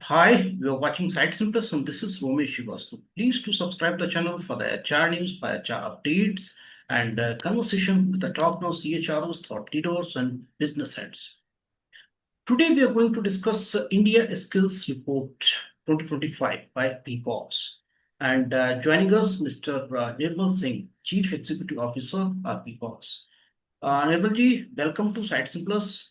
Hi, you are watching SightsIn Plus and this is Romesh. Please to subscribe the channel for the HR news, for HR updates, and conversation with the top-notch CHROs, thought leaders, and business heads. Today we are going to discuss India Skills Report 2025 by Wheeox. And joining us, Mr. Nirmal Singh, Chief Executive Officer of Wheeox. Nirmalji, welcome to SightsIn Plus.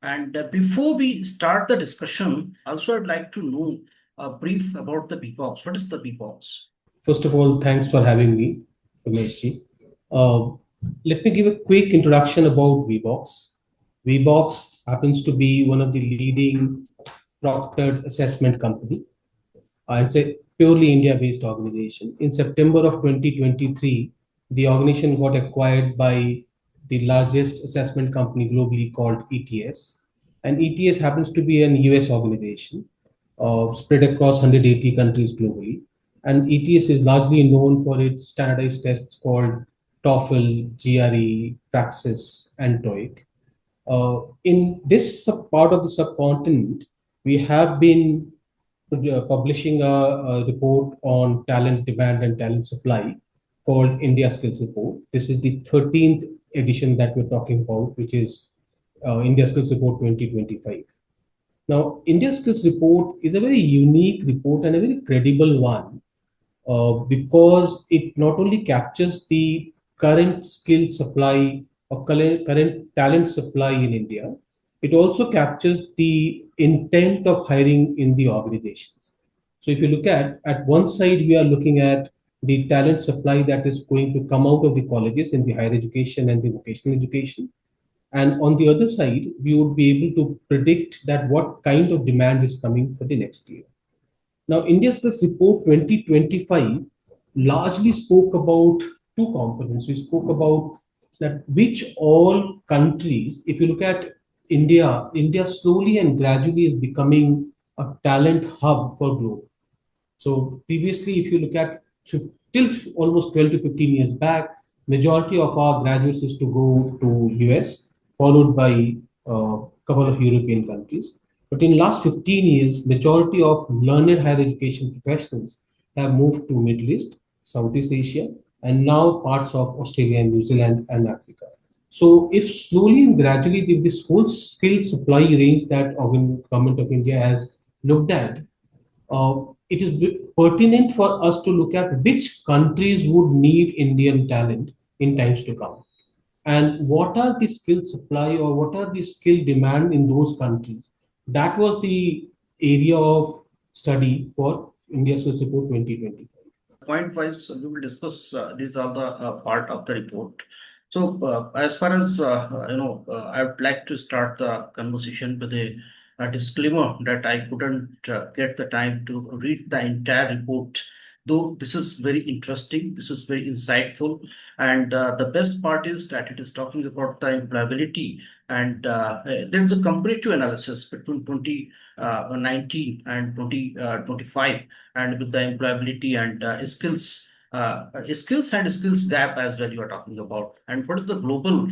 And before we start the discussion, also I'd like to know a brief about the Wheeox. What is the Wheeox? First of all, thanks for having me, Romeshji. Uh, Let me give a quick introduction about Wheebox. Wheebox happens to be one of the leading proctored assessment company. It's a purely India-based organization. In September of 2023, the organization got acquired by the largest assessment company globally called ETS. And ETS happens to be an US organization spread across 180 countries globally. And ETS is largely known for its standardized tests called TOEFL, GRE, Praxis, and TOEIC. In this part of the subcontinent, we have been publishing a report on talent demand and talent supply called India Skills Report. This is the 13th edition that we're talking about, which is India Skills Report 2025. Now, India Skills Report is a very unique report and a very credible one because it not only captures the current skill supply or current talent supply in India, it also captures the intent of hiring in the organizations. So if you look at one side, we are looking at the talent supply that is going to come out of the colleges in the higher education and the vocational education. And on the other side, we would be able to predict that what kind of demand is coming for the next year. Now, India's Skills Report 2025 largely spoke about two components. We spoke about that which all countries, if you look at India slowly and gradually is becoming a talent hub for growth. So previously, if you look at till almost 12 to 15 years back, majority of our graduates used to go to US, followed by a couple of European countries. But in last 15 years, majority of learned higher education professionals have moved to Middle East, Southeast Asia, and now parts of Australia and New Zealand and Africa. So if slowly and gradually this whole skill supply range that government of India has looked at, it is pertinent for us to look at which countries would need Indian talent in times to come, and what are the skill supply or what are the skill demand in those countries. That was the area of study for India Skills Report 2025. Point wise, we will discuss these are the part of the report. So, as far as I would like to start the conversation with a disclaimer that I couldn't get the time to read the entire report. Though this is very interesting, this is very insightful, and the best part is that it is talking about the employability, and there is a comparative analysis between 2019 and 2025 and with the employability and skills and skills gap as well you are talking about, and what is the global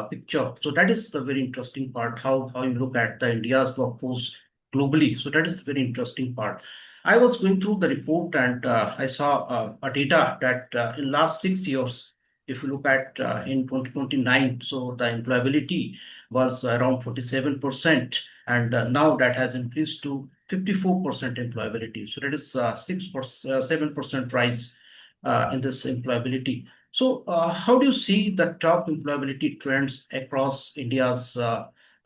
picture. So that is the very interesting part, how you look at the India's workforce globally. So that is the very interesting part. I was going through the report and I saw a data that in last 6 years, if you look at in 2029, so the employability was around 47%, and now that has increased to 54% employability. So that is 6%, 7% rise in this employability. So how do you see the top employability trends across India's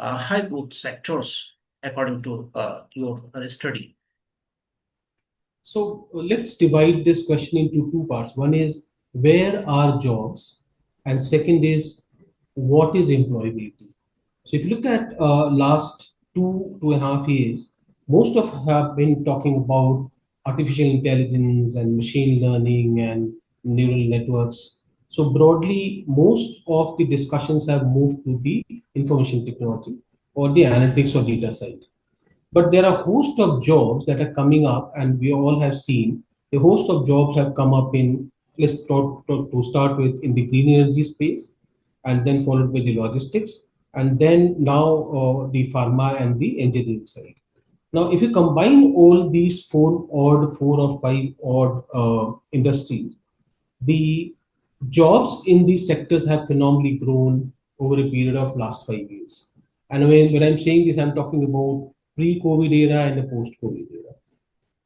high growth sectors according to your study? So let's divide this question into two parts. One is where are jobs, and second is what is employability. So if you look at last 2.5 years, most of have been talking about artificial intelligence and machine learning and neural networks. So broadly, most of the discussions have moved to the information technology or the analytics or data side. But there are a host of jobs that are coming up, and we all have seen a host of jobs have come up in, let's talk to start with, in the green energy space, and then followed by the logistics, and then now the pharma and the engineering side. Now, if you combine all these four or five odd industries, the jobs in these sectors have phenomenally grown over a period of last 5 years. And when I'm saying this, I'm talking about pre-COVID era and the post-COVID era.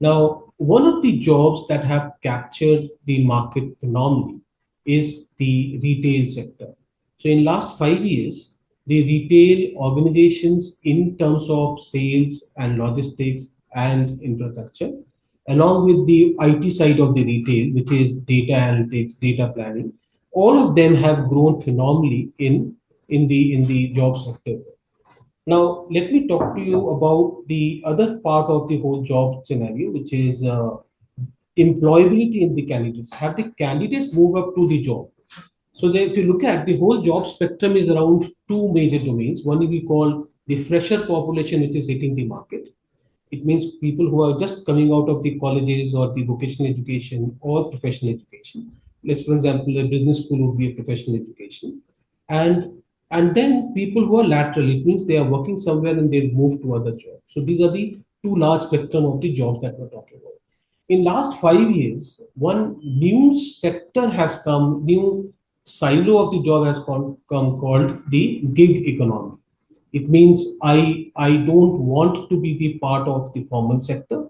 Now, one of the jobs that have captured the market phenomenally is the retail sector. So in last 5 years, the retail organizations in terms of sales and logistics and infrastructure, along with the IT side of the retail, which is data analytics, data planning, all of them have grown phenomenally in the job sector. Now, let me talk to you about the other part of the whole job scenario, which is employability in the candidates. Have the candidates moved up to the job? So, if you look at the whole job spectrum, is around two major domains. One we call the fresher population, which is hitting the market. It means people who are just coming out of the colleges or the vocational education or professional education. Let's, for example, a business school would be a professional education, and and then people who are lateral. It means they are working somewhere and they move to other jobs. So these are the two large spectrum of the jobs that we're talking about. In last 5 years, one new sector has come, new silo of the job has come called the gig economy. It means I don't want to be the part of the formal sector.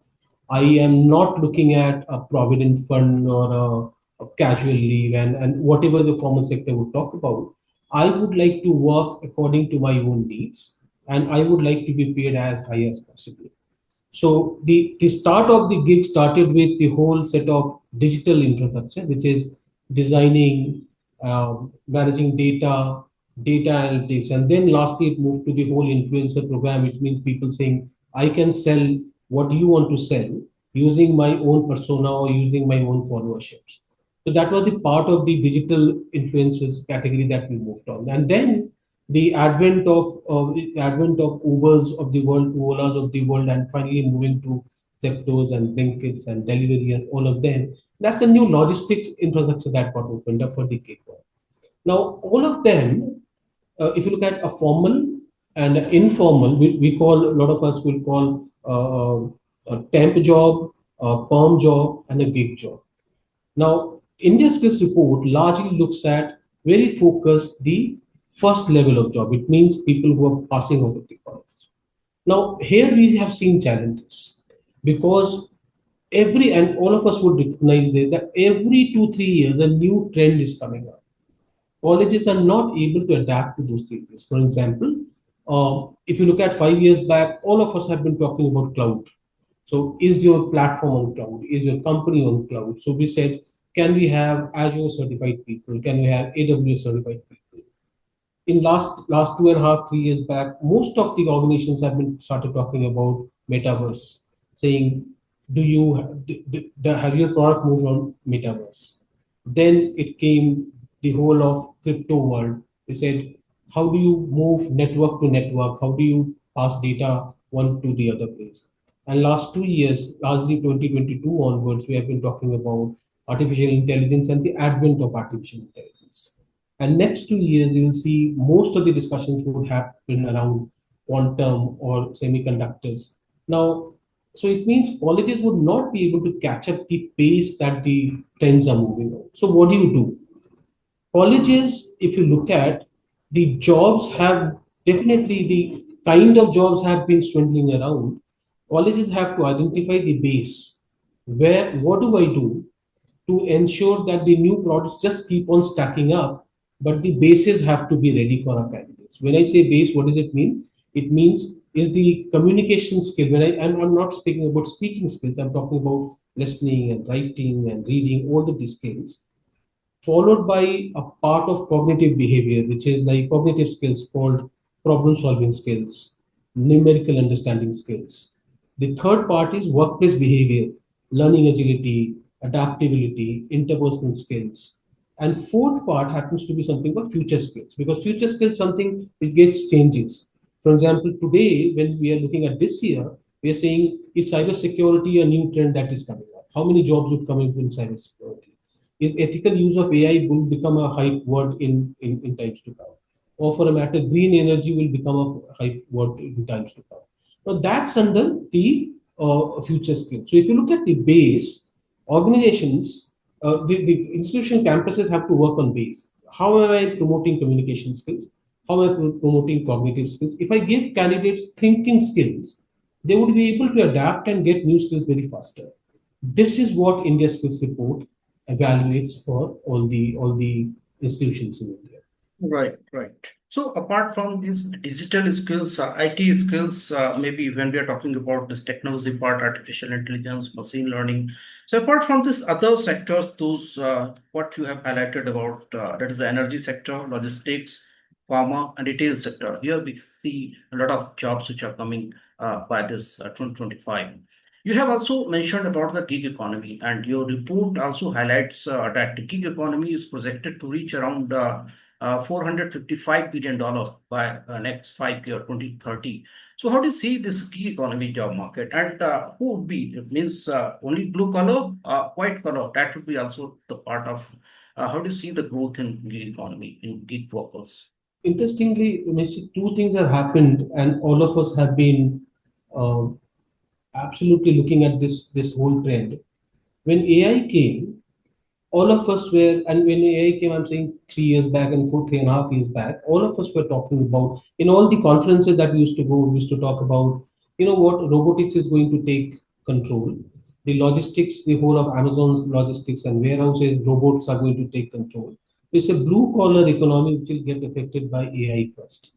I am not looking at a provident fund or a casual leave and whatever the formal sector would talk about. I would like to work according to my own needs, and I would like to be paid as high as possible. So the start of the gig started with the whole set of digital infrastructure, which is designing, managing data, data analytics, and then lastly it moved to the whole influencer program, which means people saying, I can sell what you want to sell using my own persona or using my own followerships. So that was the part of the digital influencers category that we moved on. And then the advent of Ubers of the world, Olas of the world, and finally moving to Sectors and Blinkits and delivery and all of them. That's a new logistic infrastructure that got opened up for the gig world. Now, all of them, if you look at a formal and informal, we call, a lot of us will call a temp job, a perm job, and a gig job. Now, India's skills report largely looks at very focused the first level of job. It means people who are passing out of the college. Now, here we have seen challenges because every and all of us would recognize this, that every 2 3 years a new trend is coming up. Colleges are not able to adapt to those changes. For example, if you look at 5 years back, all of us have been talking about cloud. So is your platform on cloud? Is your company on cloud? So we said, can we have Azure certified people? Can we have AWS certified people? In last 2.5 3 years back, most of the organizations have been started talking about metaverse, saying, do you have your product moved on metaverse? Then it came the whole of crypto world. They said, how do you move network to network? How do you pass data one to the other place? And last 2 years, largely 2022 onwards, we have been talking about artificial intelligence and the advent of artificial intelligence. And next 2 years, you will see most of the discussions would happen around quantum or semiconductors. Now, so it means colleges would not be able to catch up the pace that the trends are moving on. So what do you do? Colleges, if you look at the jobs, have definitely the kind of jobs have been swindling around. Colleges have to identify the base. Where what do I do to ensure that the new products just keep on stacking up, but the bases have to be ready for our candidates. When I say base, what does it mean? It means is the communication skill. I'm not speaking about speaking skills, I'm talking about listening and writing and reading, all of these skills, followed by a part of cognitive behavior, which is like cognitive skills called problem solving skills, numerical understanding skills. The third part is workplace behavior, learning agility, adaptability, interpersonal skills. And fourth part happens to be something called future skills, because future skills something which gets changes. For example, today when we are looking at this year, we are saying, is cybersecurity a new trend that is coming up? How many jobs would come in cybersecurity? Is ethical use of AI will become a hype word in times to come? Or for a matter, green energy will become a hype word in times to come. Now that's under the future skills. So if you look at the base, organizations, the institution campuses have to work on base. How am I promoting communication skills? How am I promoting cognitive skills? If I give candidates thinking skills, they would be able to adapt and get new skills very faster. This is what India Skills Report evaluates for all the institutions in India. Right, right. So apart from these digital skills, IT skills, maybe when we are talking about this technology part, artificial intelligence, machine learning. So apart from these other sectors, those what you have highlighted about, that is the energy sector, logistics, pharma, and retail sector. Here we see a lot of jobs which are coming by this 2025. You have also mentioned about the gig economy, and your report also highlights that the gig economy is projected to reach around $455 billion by next 5 year, 2030. So how do you see this gig economy job market? And who would be? It means only blue collar, white collar. That would be also the part of how do you see the growth in gig economy, in gig workers? Interestingly, Ramesh, two things have happened, and all of us have been uh, absolutely looking at this whole trend. When AI came, all of us were, and when AI came, I'm saying 3 years back and 3.5 years back, all of us were talking about in all the conferences that we used to go, we used to talk about, what robotics is going to take control. The logistics, the whole of Amazon's logistics and warehouses, robots are going to take control. It's a blue collar economy which will get affected by AI first.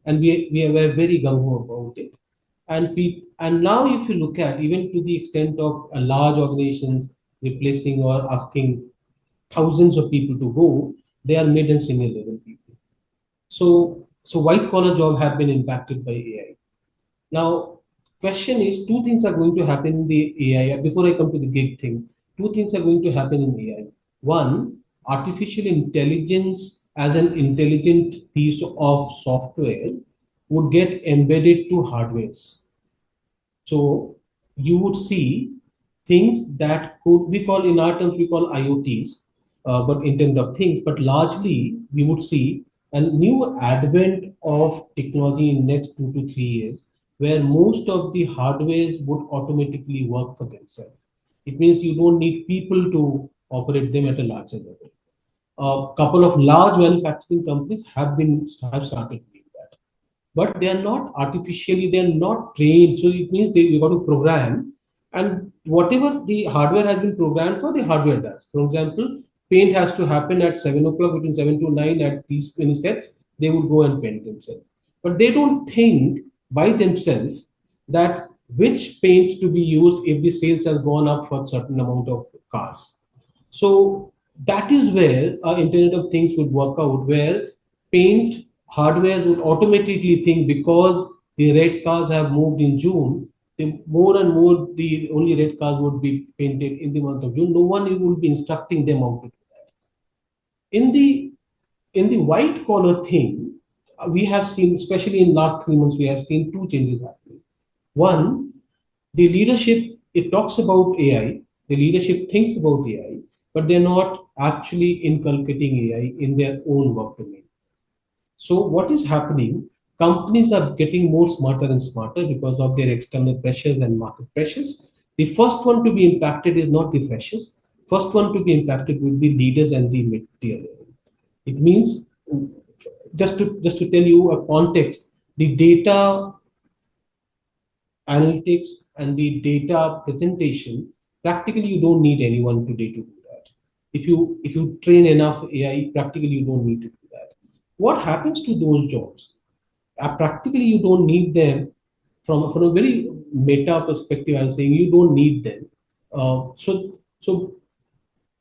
And we were very gung ho about it. And now if you look at even to the extent of large organizations replacing or asking thousands of people to go, they are mid and senior level people. So white collar job have been impacted by AI. Now, question is two things are going to happen in the AI. Before I come to the gig thing, two things are going to happen in AI. One, artificial intelligence as an intelligent piece of software would get embedded to hardwares. So you would see things that could we call in our terms we call IoTs, but in terms of things, but largely we would see a new advent of technology in next 2 to 3 years, where most of the hardwares would automatically work for themselves. It means you don't need people to operate them at a larger level. A couple of large manufacturing companies have started doing that, but they are not artificially, they are not trained. So it means you got to program, and whatever the hardware has been programmed for, the hardware does. For example, paint has to happen at 7 o'clock, between 7 to 9 at these many sets. They would go and paint themselves, but they don't think by themselves that which paint to be used if the sales has gone up for a certain amount of cars. So that is where our Internet of Things would work out, where paint hardwares would automatically think because the red cars have moved in June, the more and more the only red cars would be painted in the month of June. No one will be instructing them how to do that. In the white collar thing, we have seen, especially in last 3 months, we have seen two changes happening. One, the leadership, it talks about AI, the leadership thinks about AI, but they're not actually inculcating AI in their own work domain. So what is happening? Companies are getting more smarter and smarter because of their external pressures and market pressures. The first one to be impacted is not the freshers. First one to be impacted will be leaders and the mid-tier level. It means just to tell you a context, the data analytics and the data presentation, practically you don't need anyone today to do that. If you train enough AI, practically you don't need to do that. What happens to those jobs? Practically you don't need them from a very meta perspective. I'm saying you don't need them. So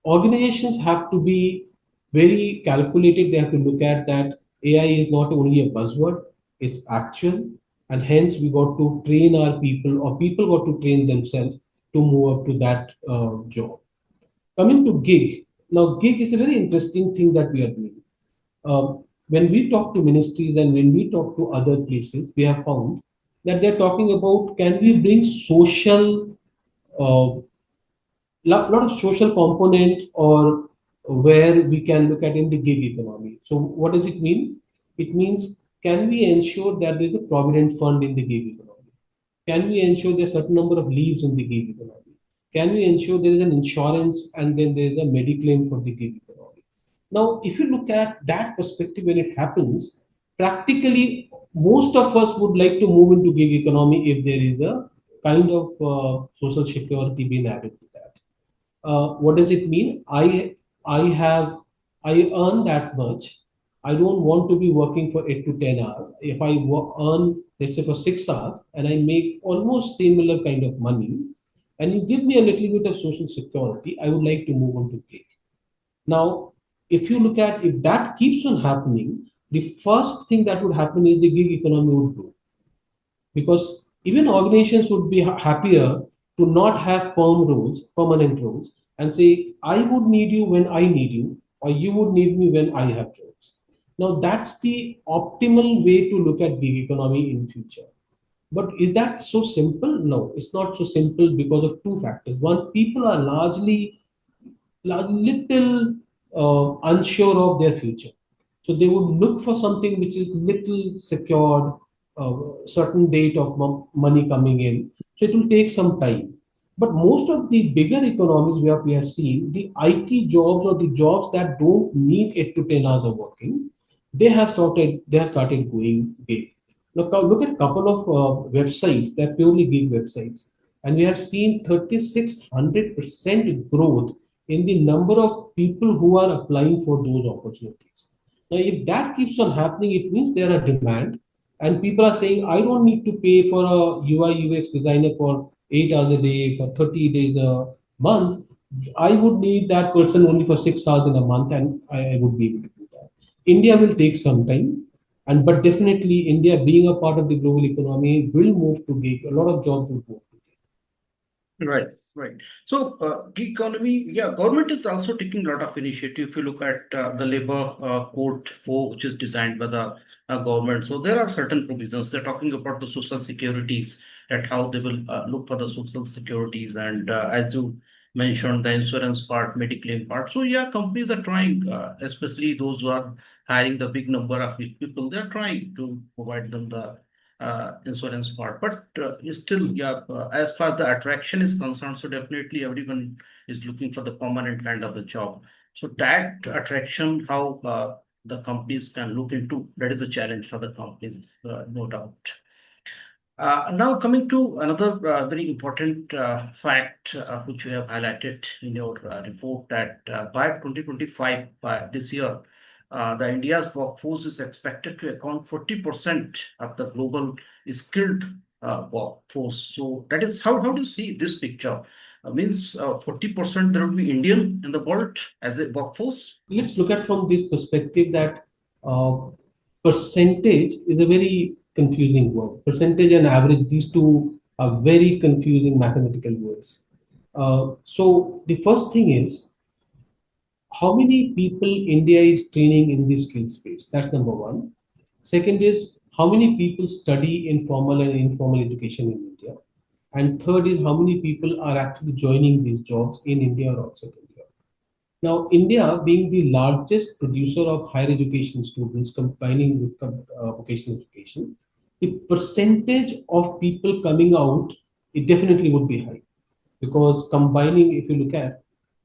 organizations have to be very calculated. They have to look at that AI is not only a buzzword, it's actual. And hence we got to train our people, or people got to train themselves to move up to that job. Coming to gig, now gig is a very interesting thing that we are doing. When we talk to ministries and when we talk to other places, we have found that they're talking about can we bring social uh, lot of social component, or where we can look at in the gig economy. So what does it mean? It means can we ensure that there's a provident fund in the gig economy? Can we ensure there's a certain number of leaves in the gig economy? Can we ensure there is an insurance and then there is a mediclaim for the gig economy? Now, if you look at that perspective when it happens, practically most of us would like to move into gig economy if there is a kind of social security being added to that. What does it mean? I have I earn that much. I don't want to be working for 8 to 10 hours. If I earn, let's say, for 6 hours and I make almost similar kind of money, and you give me a little bit of social security, I would like to move on to gig. Now, if you look at, if that keeps on happening, the first thing that would happen is the gig economy would grow, because even organizations would be happier to not have permanent roles, and say, I would need you when I need you, or you would need me when I have jobs. Now, that's the optimal way to look at gig economy in future. But is that so simple? No, it's not so simple because of two factors. One, people are little unsure of their future. So they would look for something which is little secured, certain date of money coming in. So it will take some time. But most of the bigger economies where we have seen the IT jobs or the jobs that don't need 8 to 10 hours of working, they have started going gig. Look, look at a couple of websites that purely gig websites, and we have seen 3600% growth in the number of people who are applying for those opportunities. Now, if that keeps on happening, it means there are demand, and people are saying, I don't need to pay for a UI UX designer for 8 hours a day, for 30 days a month. I would need that person only for 6 hours in a month, and I would be able to do that. India will take some time, and but definitely India, being a part of the global economy, will move to gig. A lot of jobs will move to gig. Right, right. So, gig economy, yeah, government is also taking a lot of initiative. If you look at the labor code 4, which is designed by the government, so there are certain provisions. They're talking about the social securities, and how they will look for the social securities, and as you mentioned, the insurance part, mediclaim part. So, yeah, companies are trying, especially those who are hiring the big number of people, they're trying to provide them the insurance part. But still, yeah, as far as the attraction is concerned, so definitely everyone is looking for the permanent kind of a job. So that attraction, how the companies can look into, that is a challenge for the companies, no doubt. Now coming to another very important fact which you have highlighted in your report, that by 2025, by this year, the India's workforce is expected to account 40% of the global skilled workforce. So that is how do you see this picture? Means 40% there will be Indian in the world as a workforce. Let's look at from this perspective that uh, percentage is a very confusing word. Percentage and average, these two are very confusing mathematical words. So the first thing is, how many people India is training in this skill space? That's number one. Second is, how many people study in formal and informal education in India? And third is, how many people are actually joining these jobs in India or outside India? Now, India being the largest producer of higher education students, combining with vocational education, the percentage of people coming out, it definitely would be high, because combining, if you look at,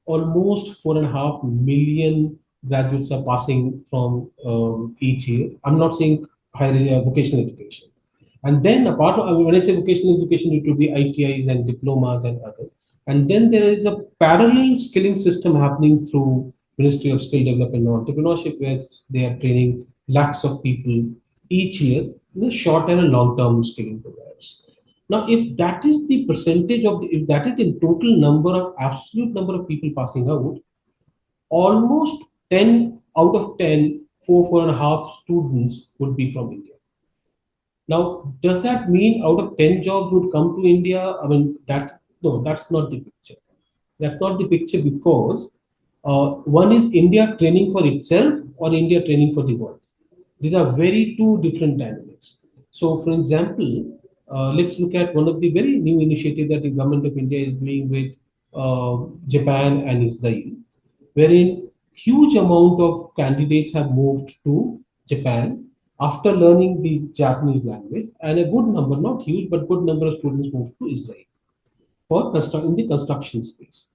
almost 4.5 million graduates are passing from each year. I'm not saying higher vocational education. And then apart from, I mean, when I say vocational education, it will be ITIs and diplomas and others. And then there is a parallel skilling system happening through Ministry of Skill Development and Entrepreneurship, where they are training lakhs of people each year in a short and a long-term skilling programs. Now, if that is the percentage of, if that is the total number of absolute number of people passing out, almost 10 out of 10, 4.5 students would be from India. Now, does that mean out of 10 jobs would come to India? I mean, that no, that's not the picture. That's not the picture, because one is India training for itself or India training for the world. These are very two different dynamics. So, for example, let's look at one of the very new initiatives that the government of India is doing with Japan and Israel, wherein huge amount of candidates have moved to Japan, after learning the Japanese language, and a good number, not huge, but good number of students moved to Israel for in the construction space.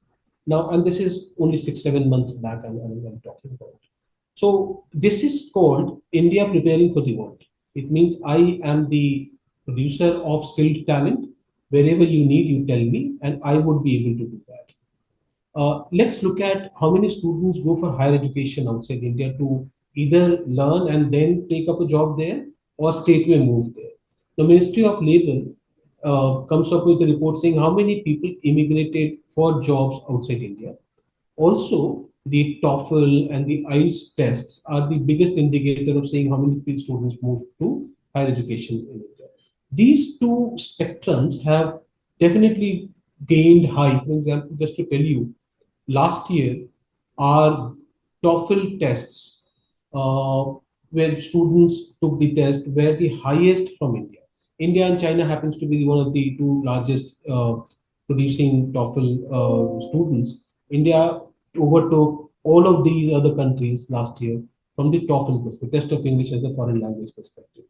Now, and this is only 6 7 months back I'm talking about. So this is called India preparing for the world. It means I am the producer of skilled talent. Wherever you need, you tell me, and I would be able to do that. Let's look at how many students go for higher education outside India to either learn and then take up a job there or straight away move there. The Ministry of Labor comes up with a report saying how many people immigrated for jobs outside India. Also, the TOEFL and the IELTS tests are the biggest indicator of saying how many students move to higher education in India. These two spectrums have definitely gained high. For example, just to tell you, last year, our TOEFL tests, where students took the test, were the highest from India. India and China happens to be one of the two largest producing TOEFL students. India overtook all of these other countries last year from the TOEFL perspective, test of English as a foreign language perspective.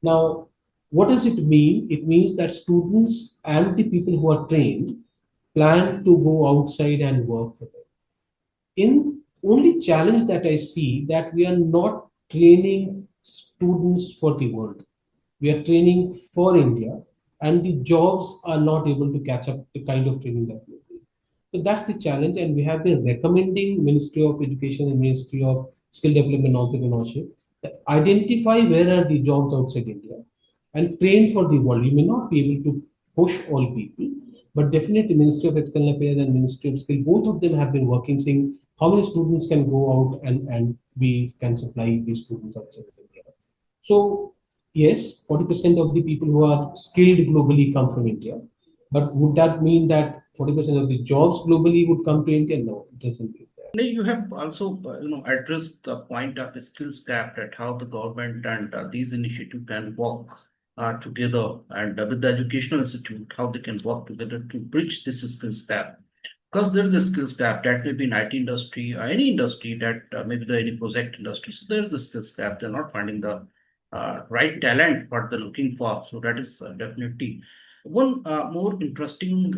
Now, what does it mean? It means that students and the people who are trained plan to go outside and work for them. In only challenge that I see that we are not training students for the world. We are training for India, and the jobs are not able to catch up the kind of training that we do. So that's the challenge, and we have been recommending Ministry of Education and Ministry of Skill Development and Entrepreneurship that identify where are the jobs outside India and train for the world. You may not be able to push all people, but definitely Ministry of External Affairs and Ministry of Skill, both of them have been working, saying how many students can go out and we can supply these students outside of India. So yes, 40% of the people who are skilled globally come from India. But would that mean that 40% of the jobs globally would come to India? No, it doesn't mean that. No, you have also, addressed the point of the skills gap, that how the government and these initiatives can work together, and with the educational institute, how they can work together to bridge this skills gap. Because there is a skills gap that may be in IT industry or any industry, that maybe the any project industry. So there is a skills gap. They're not finding the right talent what they're looking for. So that is definitely one more interesting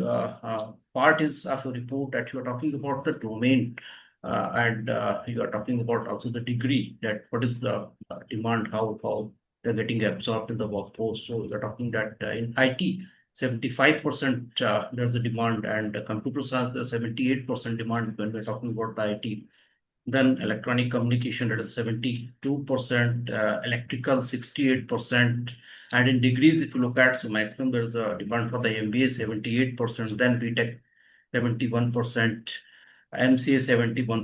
part is of your report, that you are talking about the domain, and you are talking about also the degree, that what is the demand, how they're getting absorbed in the workforce. So you're talking that in IT, 75% there's a demand, and computer science there's 78% demand when we're talking about the IT. Then electronic communication, that is 72%, electrical 68, and in degrees, if you look at, so maximum there is a demand for the MBA 78%, then BTech 71%, MCA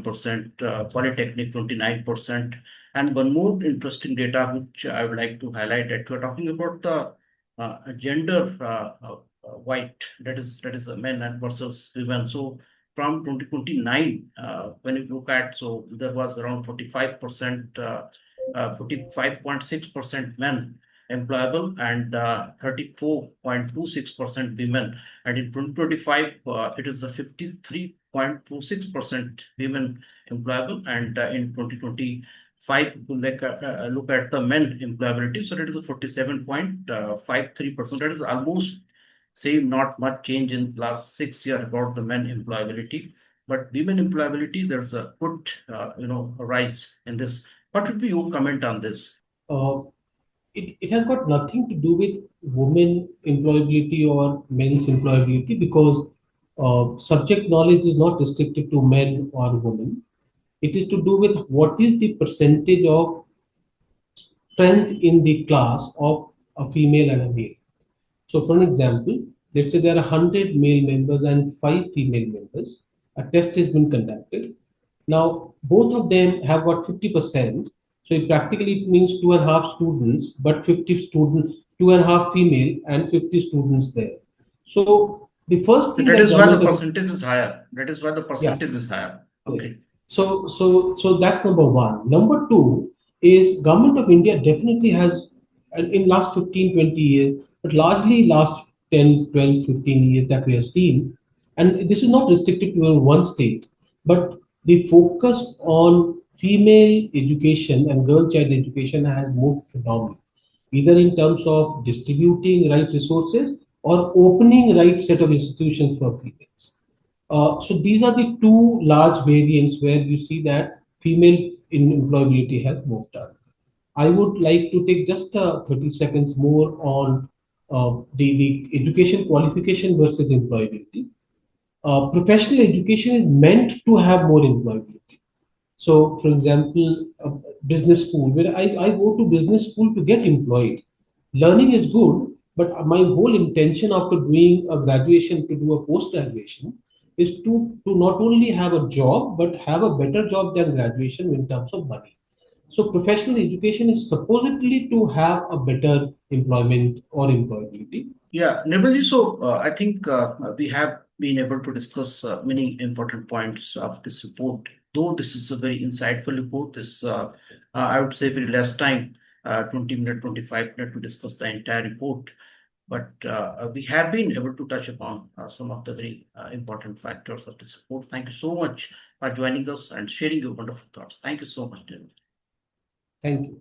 71%, Polytechnic 29%. And one more interesting data which I would like to highlight, that we're talking about the gender white, that is men and versus women. So from 2029, when you look at, so there was around 45%, 45.6% men employable, and 34.26% women. And in 2025, it is a 53.26% women employable, and in 2025, look at the men employability, so that is a 47.53%. That is almost same, not much change in last 6 years about the men employability. But women employability, there's a good, rise in this. What would be your comment on this? Uh, it has got nothing to do with women employability or men's employability because subject knowledge is not restricted to men or women. It is to do with what is the percentage of strength in the class of a female and a male. So, for an example, let's say there are 100 male members and 5 female members. A test has been conducted. Now, both of them have got 50%. So, it practically means 2.5 students, but 50 students, 2.5 female and 50 students there. So, the first So thing that that is why the government of percentage is higher. That is why the yeah. percentage is higher. Yeah. Okay. So that's number one. Number two is government of India definitely has, and in last 15, 20 years, but largely last 10, 12, 15 years that we have seen, and this is not restricted to one state, but the focus on female education and girl child education has moved phenomenally, either in terms of distributing right resources or opening right set of institutions for females. So these are the two large variants where you see that female in employability has moved up. I would like to take just 30 seconds more on the education qualification versus employability. Professional education is meant to have more employability. So, for example, business school, where I go to business school to get employed. Learning is good, but my whole intention after doing a graduation to do a post graduation is to not only have a job, but have a better job than graduation in terms of money. So, professional education is supposedly to have a better employment or employability. Yeah, Nirmalji, so I think we have been able to discuss many important points of this report. Though this is a very insightful report, this I would say very less time, 20 minutes, 25 minutes to discuss the entire report. But we have been able to touch upon some of the very important factors of this report. Thank you so much for joining us and sharing your wonderful thoughts. Thank you so much, Nirmal. Thank you.